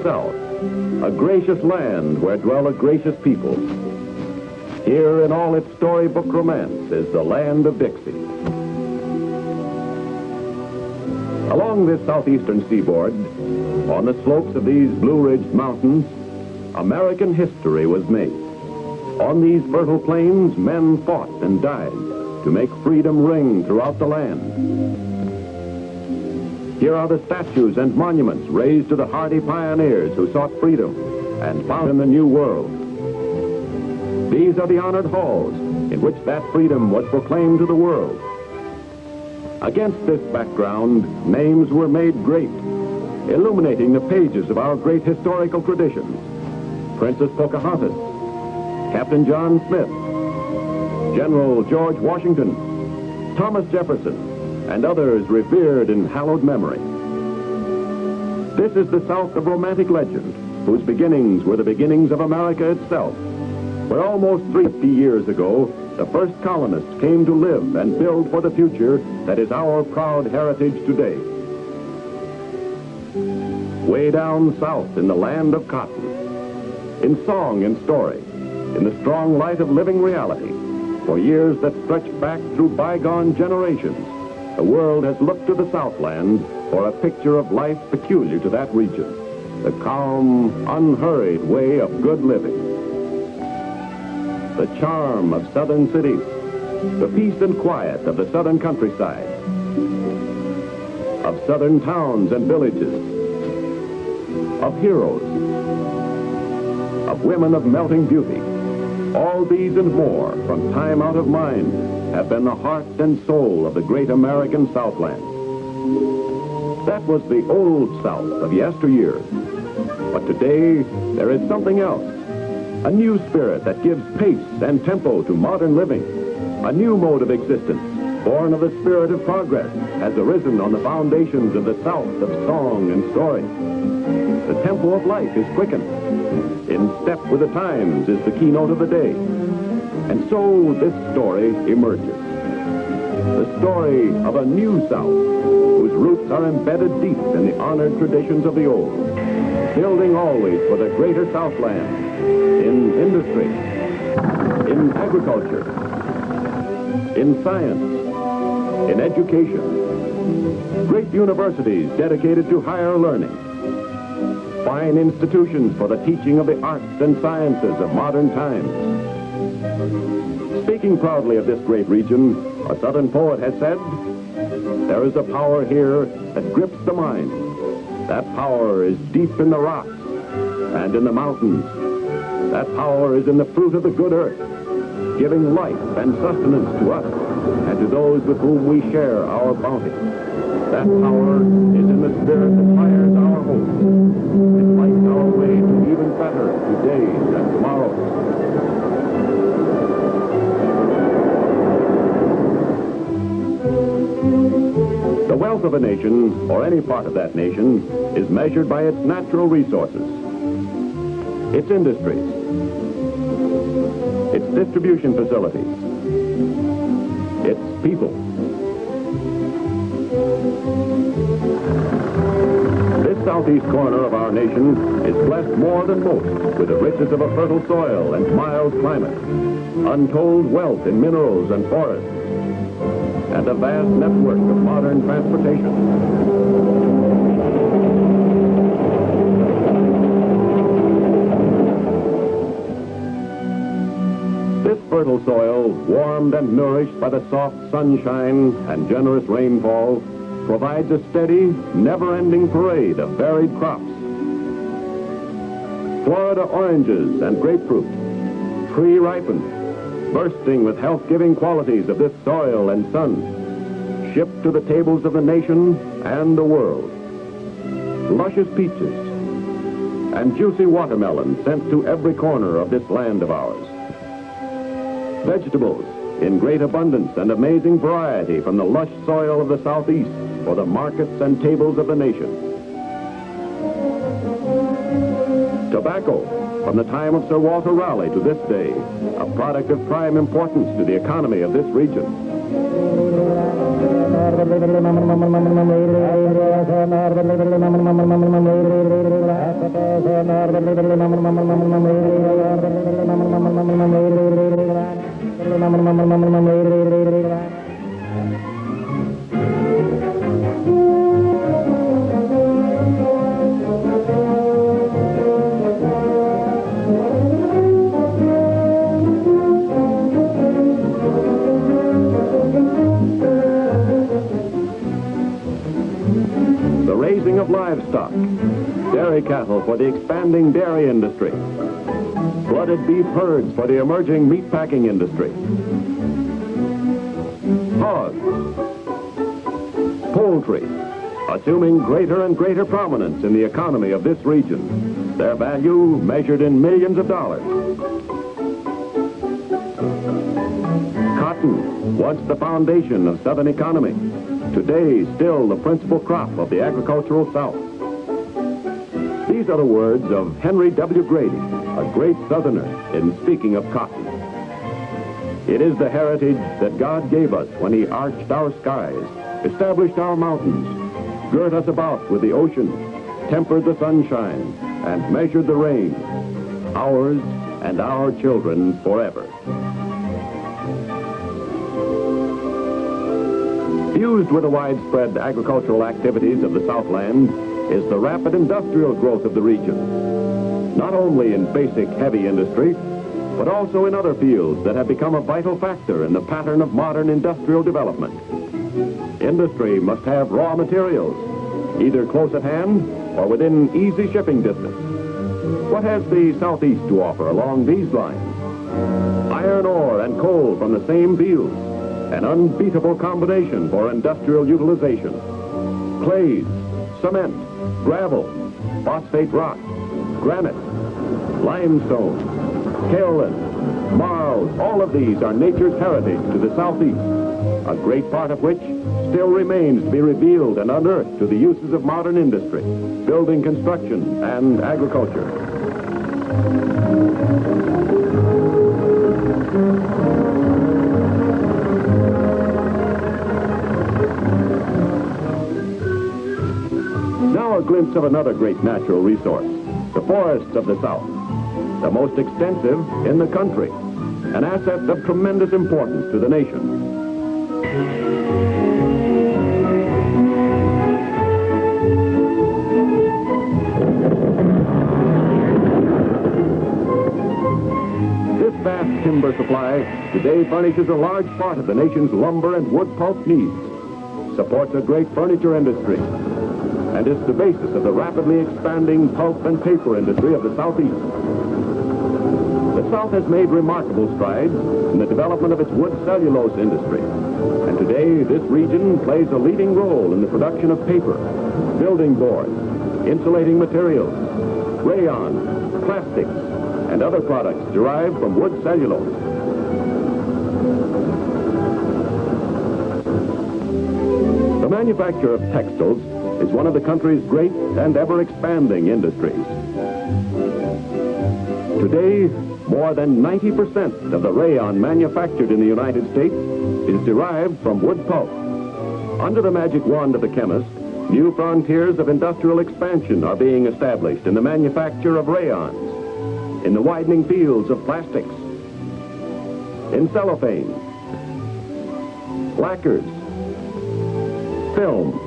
South, a gracious land where dwell a gracious people. Here in all its storybook romance is the land of Dixie. Along this southeastern seaboard, on the slopes of these blue-ridged mountains, American history was made. On these fertile plains, men fought and died to make freedom ring throughout the land. Here are the statues and monuments raised to the hardy pioneers who sought freedom and found in the New World. These are the honored halls in which that freedom was proclaimed to the world. Against this background, names were made great, illuminating the pages of our great historical traditions. Princess Pocahontas, Captain John Smith, General George Washington, Thomas Jefferson, and others revered in hallowed memory. This is the South of romantic legend, whose beginnings were the beginnings of America itself, where almost 350 years ago, the first colonists came to live and build for the future that is our proud heritage today. Way down south in the land of cotton, in song and story, in the strong light of living reality, for years that stretch back through bygone generations, the world has looked to the Southland for a picture of life peculiar to that region, the calm, unhurried way of good living. The charm of southern cities, the peace and quiet of the southern countryside, of southern towns and villages, of heroes, of women of melting beauty. All these and more, from time out of mind, have been the heart and soul of the great American Southland. That was the old South of yesteryear. But today, there is something else. A new spirit that gives pace and tempo to modern living. A new mode of existence, born of the spirit of progress, has arisen on the foundations of the South of song and story. The tempo of life is quickened. In step with the times is the keynote of the day. And so this story emerges. The story of a new South, whose roots are embedded deep in the honored traditions of the old, building always for the greater Southland, in industry, in agriculture, in science, in education, great universities dedicated to higher learning, fine institutions for the teaching of the arts and sciences of modern times. Speaking proudly of this great region, a Southern poet has said, "There is a power here that grips the mind. That power is deep in the rocks and in the mountains. That power is in the fruit of the good earth, giving life and sustenance to us and to those with whom we share our bounty. That power is in the spirit that fires our hopes and lights our way to even better todays and tomorrows." The wealth of a nation, or any part of that nation, is measured by its natural resources, its industries, its distribution facilities, its people. This southeast corner of our nation is blessed more than most with the riches of a fertile soil and mild climate, untold wealth in minerals and forests, and a vast network of modern transportation. This fertile soil, warmed and nourished by the soft sunshine and generous rainfall, provides a steady, never-ending parade of varied crops. Florida oranges and grapefruit, pre-ripened, bursting with health-giving qualities of this soil and sun, shipped to the tables of the nation and the world. Luscious peaches and juicy watermelons sent to every corner of this land of ours. Vegetables in great abundance and amazing variety from the lush soil of the southeast for the markets and tables of the nation. Tobacco from the time of Sir Walter Raleigh to this day, a product of prime importance to the economy of this region. Of livestock, dairy cattle for the expanding dairy industry, blooded beef herds for the emerging meatpacking industry, hogs, poultry, assuming greater and greater prominence in the economy of this region, their value measured in millions of dollars. Cotton, once the foundation of Southern economy, today still the principal crop of the agricultural South. These are the words of Henry W. Grady, a great Southerner, in speaking of cotton. It is the heritage that God gave us when he arched our skies, established our mountains, girt us about with the ocean, tempered the sunshine, and measured the rain, ours and our children forever. Fused with the widespread agricultural activities of the Southland is the rapid industrial growth of the region, not only in basic heavy industry, but also in other fields that have become a vital factor in the pattern of modern industrial development. Industry must have raw materials, either close at hand or within easy shipping distance. What has the Southeast to offer along these lines? Iron ore and coal from the same fields, an unbeatable combination for industrial utilization. Clays, cement, gravel, phosphate rock, granite, limestone, kaolin, marls, all of these are nature's heritage to the Southeast, a great part of which still remains to be revealed and unearthed to the uses of modern industry, building construction, and agriculture. Now a glimpse of another great natural resource, the forests of the South, the most extensive in the country, an asset of tremendous importance to the nation. This vast timber supply today furnishes a large part of the nation's lumber and wood pulp needs, supports a great furniture industry, and is the basis of the rapidly expanding pulp and paper industry of the Southeast. The South has made remarkable strides in the development of its wood cellulose industry, and today this region plays a leading role in the production of paper, building boards, insulating materials, rayon, plastics, and other products derived from wood cellulose. The manufacture of textiles is one of the country's great and ever-expanding industries. Today, more than 90% of the rayon manufactured in the United States is derived from wood pulp. Under the magic wand of the chemist, new frontiers of industrial expansion are being established in the manufacture of rayons, in the widening fields of plastics, in cellophane, lacquers, film,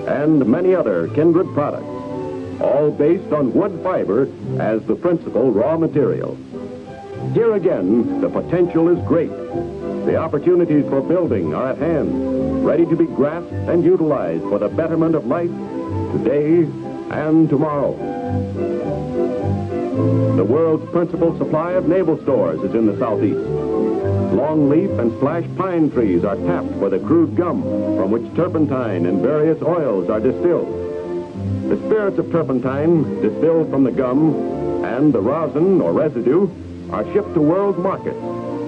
and many other kindred products, all based on wood fiber as the principal raw material. Here again, the potential is great. The opportunities for building are at hand, ready to be grasped and utilized for the betterment of life today and tomorrow. The world's principal supply of naval stores is in the Southeast. Longleaf and splash pine trees are tapped for the crude gum from which turpentine and various oils are distilled. The spirits of turpentine distilled from the gum and the rosin or residue are shipped to world markets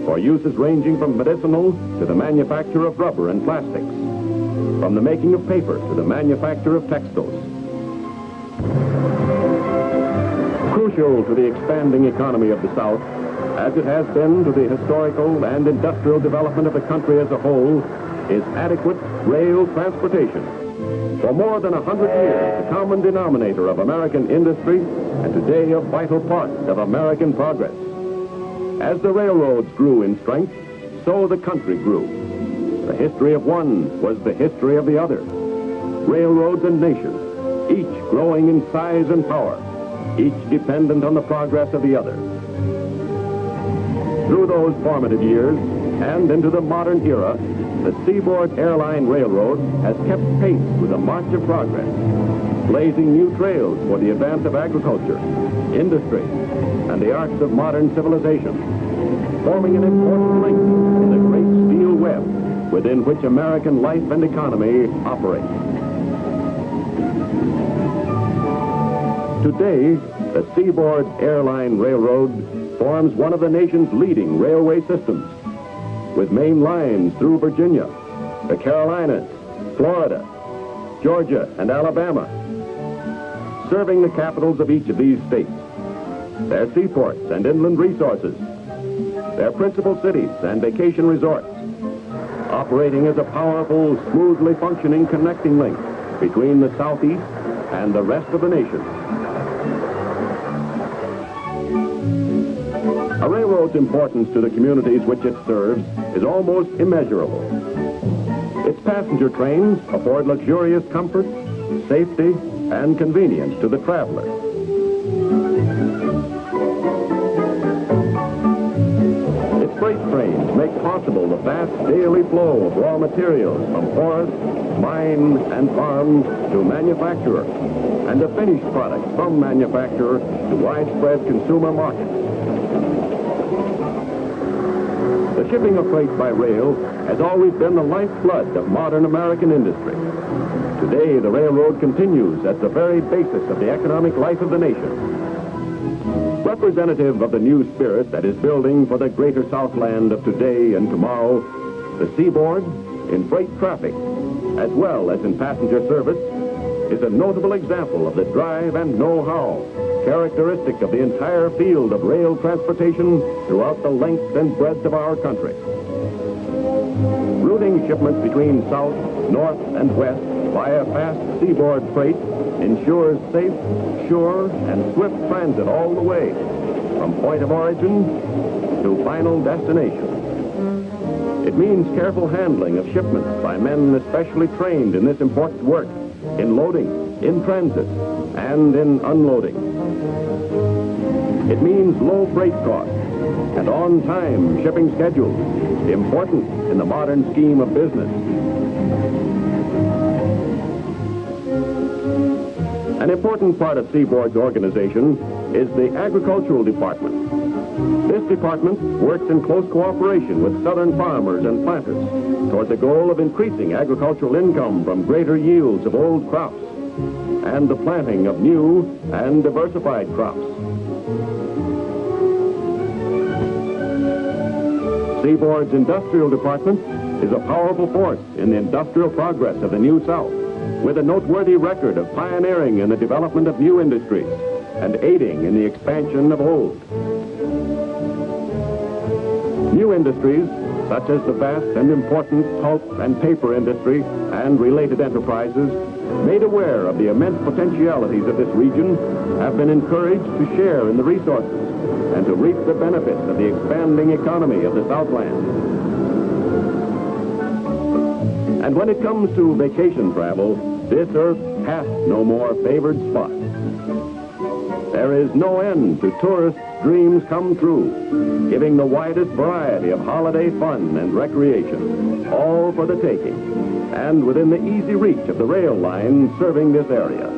for uses ranging from medicinal to the manufacture of rubber and plastics, from the making of paper to the manufacture of textiles. crucial to the expanding economy of the South, as it has been to the historical and industrial development of the country as a whole, is adequate rail transportation. For more than 100 years, the common denominator of American industry, and today a vital part of American progress. As the railroads grew in strength, so the country grew. The history of one was the history of the other. Railroads and nations, each growing in size and power, each dependent on the progress of the other. Through those formative years and into the modern era, the Seaboard Airline Railroad has kept pace with the march of progress, blazing new trails for the advance of agriculture, industry, and the arts of modern civilization, forming an important link in the great steel web within which American life and economy operate. Today, the Seaboard Airline Railroad forms one of the nation's leading railway systems, with main lines through Virginia, the Carolinas, Florida, Georgia, and Alabama, serving the capitals of each of these states, their seaports and inland resources, their principal cities and vacation resorts, operating as a powerful, smoothly functioning connecting link between the Southeast and the rest of the nation. A railroad's importance to the communities which it serves is almost immeasurable. Its passenger trains afford luxurious comfort, safety, and convenience to the traveler. Its freight trains make possible the vast daily flow of raw materials from forest, mine, and farm to manufacturer, and the finished product from manufacturer to widespread consumer markets. The shipping of freight by rail has always been the lifeblood of modern American industry. Today, the railroad continues as the very basis of the economic life of the nation. Representative of the new spirit that is building for the greater Southland of today and tomorrow, the Seaboard, in freight traffic, as well as in passenger service, is a notable example of the drive and know-how characteristic of the entire field of rail transportation throughout the length and breadth of our country. Routing shipments between south, north, and west via fast seaboard freight ensures safe, sure, and swift transit all the way, from point of origin to final destination. It means careful handling of shipments by men especially trained in this important work, in loading, in transit, and in unloading. It means low freight costs and on-time shipping schedules, important in the modern scheme of business. An important part of Seaboard's organization is the agricultural department. This department works in close cooperation with southern farmers and planters toward the goal of increasing agricultural income from greater yields of old crops and the planting of new and diversified crops. Seaboard's industrial department is a powerful force in the industrial progress of the New South, with a noteworthy record of pioneering in the development of new industries and aiding in the expansion of old. New industries, such as the vast and important pulp and paper industry and related enterprises, made aware of the immense potentialities of this region, have been encouraged to share in the resources and to reap the benefits of the expanding economy of the Southland. And when it comes to vacation travel, this earth hath no more favored spot. There is no end to tourists' dreams come true, giving the widest variety of holiday fun and recreation, all for the taking, and within the easy reach of the rail line serving this area.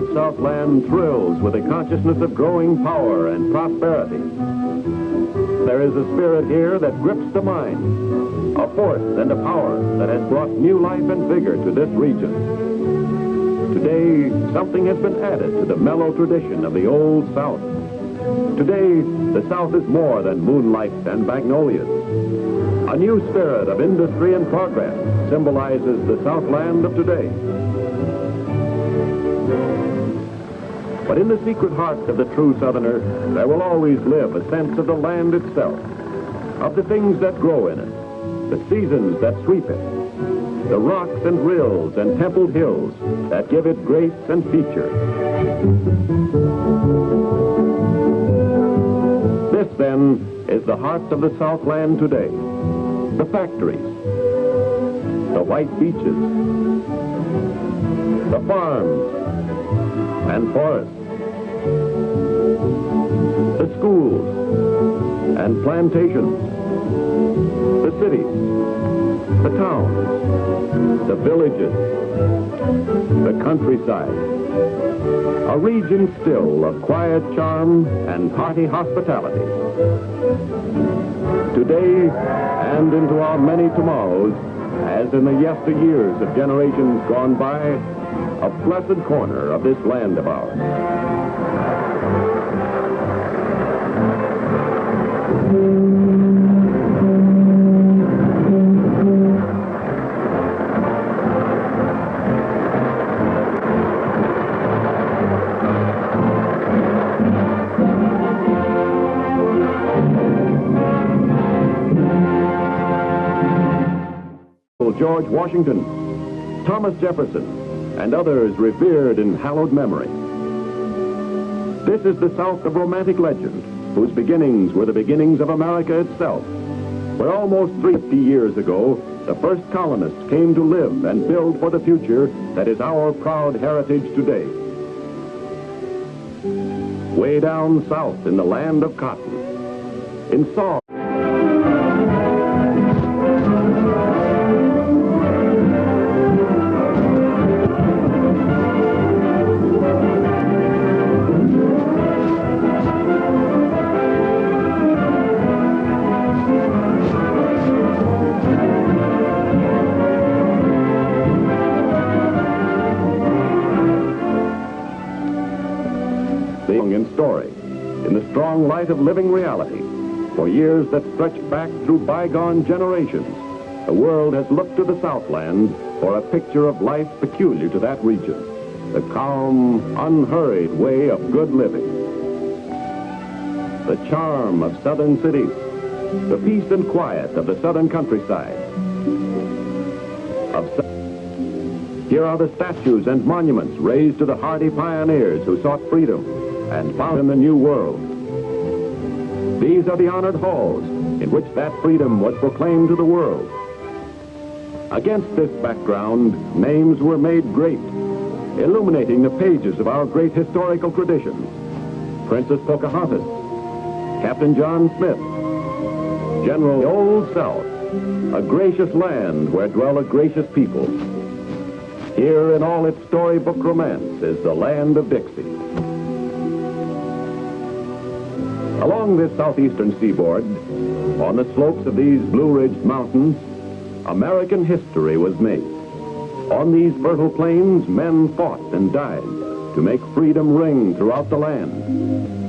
great Southland thrills with the consciousness of growing power and prosperity. There is a spirit here that grips the mind, a force and a power that has brought new life and vigor to this region. Today, something has been added to the mellow tradition of the Old South. Today, the South is more than moonlight and magnolias. A new spirit of industry and progress symbolizes the Southland of today. But in the secret heart of the true Southerner, there will always live a sense of the land itself, of the things that grow in it, the seasons that sweep it, the rocks and rills and templed hills that give it grace and feature. This, then, is the heart of the Southland today. The factories, the white beaches, the farms and forests, the schools and plantations, the cities, the towns, the villages, the countryside. A region still of quiet charm and hearty hospitality. Today and into our many tomorrows, as in the yesteryears of generations gone by, a blessed corner of this land of ours. George Washington, Thomas Jefferson, and others revered in hallowed memory. This is the South of romantic legend, whose beginnings were the beginnings of America itself, where almost 350 years ago, the first colonists came to live and build for the future that is our proud heritage today. Way down south in the land of cotton, in salt. Story, in the strong light of living reality. For years that stretch back through bygone generations, the world has looked to the Southland for a picture of life peculiar to that region, the calm, unhurried way of good living. The charm of southern cities, the peace and quiet of the southern countryside. Here are the statues and monuments raised to the hardy pioneers who sought freedom and found in the New World. These are the honored halls in which that freedom was proclaimed to the world. Against this background, names were made great, illuminating the pages of our great historical traditions. Princess Pocahontas, Captain John Smith, General the Old South, a gracious land where dwell a gracious people. Here in all its storybook romance is the land of Dixie. Along this southeastern seaboard, on the slopes of these blue-ridged mountains, American history was made. On these fertile plains, men fought and died to make freedom ring throughout the land.